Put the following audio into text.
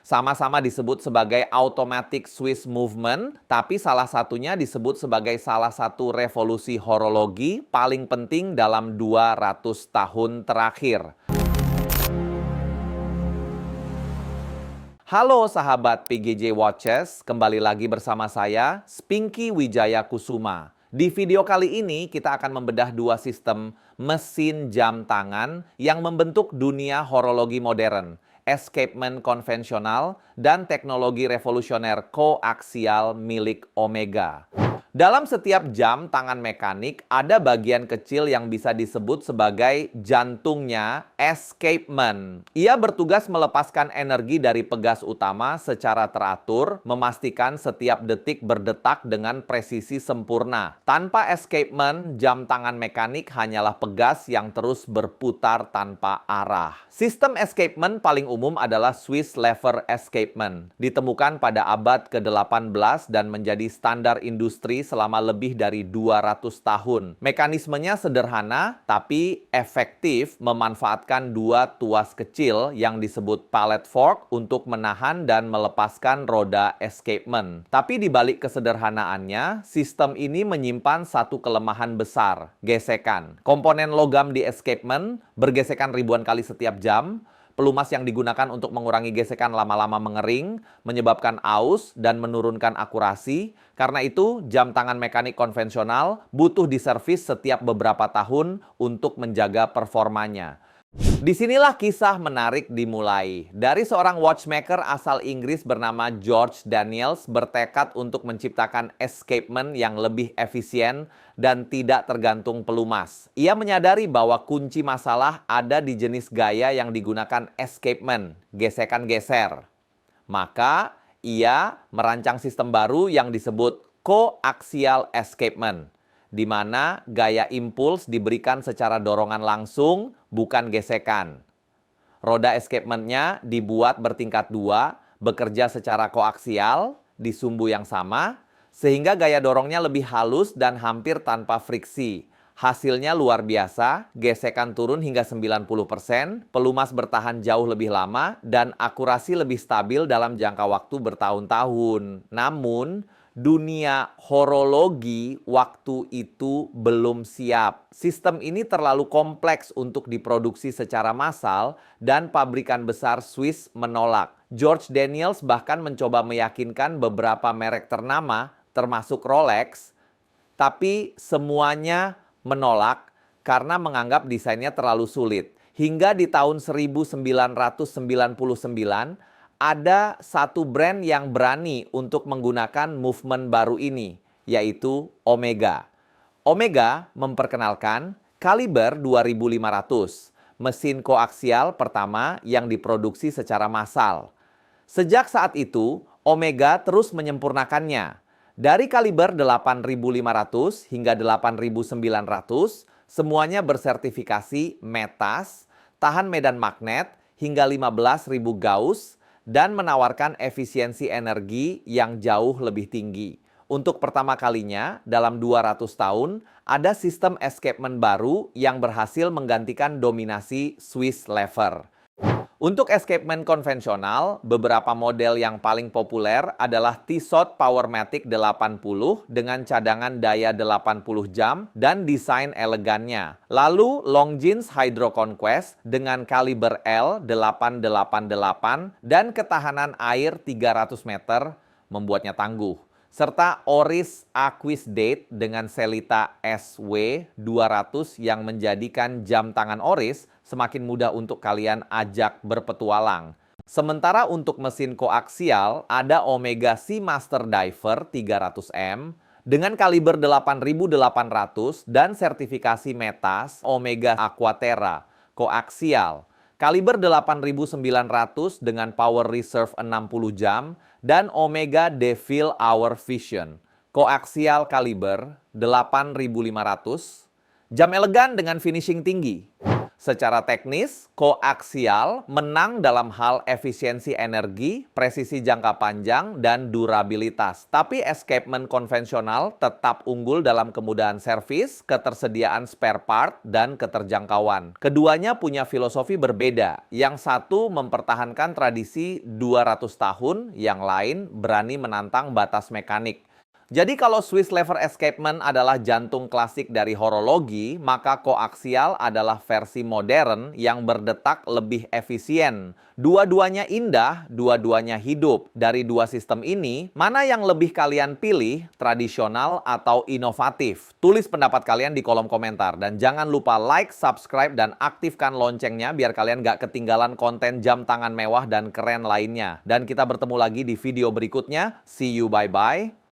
Sama-sama disebut sebagai automatic Swiss movement, tapi salah satunya disebut sebagai salah satu revolusi horologi paling penting dalam 200 tahun terakhir. Halo sahabat PGJ Watches, kembali lagi bersama saya, Spinky Wijaya Kusuma. Di video kali ini kita akan membedah dua sistem mesin jam tangan yang membentuk dunia horologi modern. Escapement konvensional dan teknologi revolusioner koaksial milik Omega. Dalam setiap jam tangan mekanik ada bagian kecil yang bisa disebut sebagai jantungnya, escapement. Ia bertugas melepaskan energi dari pegas utama secara teratur, memastikan setiap detik berdetak dengan presisi sempurna. Tanpa escapement, jam tangan mekanik hanyalah pegas yang terus berputar tanpa arah. Sistem escapement paling umum adalah Swiss lever escapement. Ditemukan pada abad ke-18 dan menjadi standar industri selama lebih dari 200 tahun. Mekanismenya sederhana tapi efektif, memanfaatkan dua tuas kecil yang disebut pallet fork untuk menahan dan melepaskan roda escapement. Tapi di balik kesederhanaannya, sistem ini menyimpan satu kelemahan besar, gesekan. Komponen logam di escapement bergesekan ribuan kali setiap jam. Pelumas yang digunakan untuk mengurangi gesekan lama-lama mengering, menyebabkan aus dan menurunkan akurasi. Karena itu, jam tangan mekanik konvensional butuh diservis setiap beberapa tahun untuk menjaga performanya. Disinilah kisah menarik dimulai. Dari seorang watchmaker asal Inggris bernama George Daniels bertekad untuk menciptakan escapement yang lebih efisien dan tidak tergantung pelumas. Ia menyadari bahwa kunci masalah ada di jenis gaya yang digunakan escapement, gesekan geser. Maka ia merancang sistem baru yang disebut coaxial escapement, di mana gaya impuls diberikan secara dorongan langsung, bukan gesekan. Roda escapement-nya dibuat bertingkat dua, bekerja secara koaksial, di sumbu yang sama, sehingga gaya dorongnya lebih halus dan hampir tanpa friksi. Hasilnya luar biasa, gesekan turun hingga 90%, pelumas bertahan jauh lebih lama, dan akurasi lebih stabil dalam jangka waktu bertahun-tahun. Namun, dunia horologi waktu itu belum siap. Sistem ini terlalu kompleks untuk diproduksi secara massal dan pabrikan besar Swiss menolak. George Daniels bahkan mencoba meyakinkan beberapa merek ternama, termasuk Rolex, tapi semuanya menolak karena menganggap desainnya terlalu sulit. Hingga di tahun 1999, ada satu brand yang berani untuk menggunakan movement baru ini, yaitu Omega. Omega memperkenalkan kaliber 2500, mesin koaksial pertama yang diproduksi secara massal. Sejak saat itu, Omega terus menyempurnakannya. Dari kaliber 8500 hingga 8900, semuanya bersertifikasi METAS, tahan medan magnet hingga 15.000 Gauss, dan menawarkan efisiensi energi yang jauh lebih tinggi. Untuk pertama kalinya dalam 200 tahun, ada sistem escapement baru yang berhasil menggantikan dominasi Swiss lever. Untuk escapement konvensional, beberapa model yang paling populer adalah Tissot Powermatic 80 dengan cadangan daya 80 jam dan desain elegannya. Lalu Longines Hydro Conquest dengan kaliber L888 dan ketahanan air 300 meter membuatnya tangguh. Serta Oris Aquisdate dengan Sellita SW200 yang menjadikan jam tangan Oris semakin mudah untuk kalian ajak berpetualang. Sementara untuk mesin koaksial, ada Omega Seamaster Diver 300M dengan kaliber 8800 dan sertifikasi METAS Omega Aquaterra koaksial. Kaliber 8900 dengan power reserve 60 jam dan Omega Deville Hour Vision. Koaksial kaliber 8500, jam elegan dengan finishing tinggi. Secara teknis, koaksial menang dalam hal efisiensi energi, presisi jangka panjang, dan durabilitas. Tapi escapement konvensional tetap unggul dalam kemudahan servis, ketersediaan spare part, dan keterjangkauan. Keduanya punya filosofi berbeda. Yang satu mempertahankan tradisi 200 tahun, yang lain berani menantang batas mekanik. Jadi kalau Swiss lever escapement adalah jantung klasik dari horologi, maka koaksial adalah versi modern yang berdetak lebih efisien. Dua-duanya indah, dua-duanya hidup. Dari dua sistem ini, mana yang lebih kalian pilih, tradisional atau inovatif? Tulis pendapat kalian di kolom komentar. Dan jangan lupa like, subscribe, dan aktifkan loncengnya biar kalian gak ketinggalan konten jam tangan mewah dan keren lainnya. Dan kita bertemu lagi di video berikutnya. See you, bye-bye.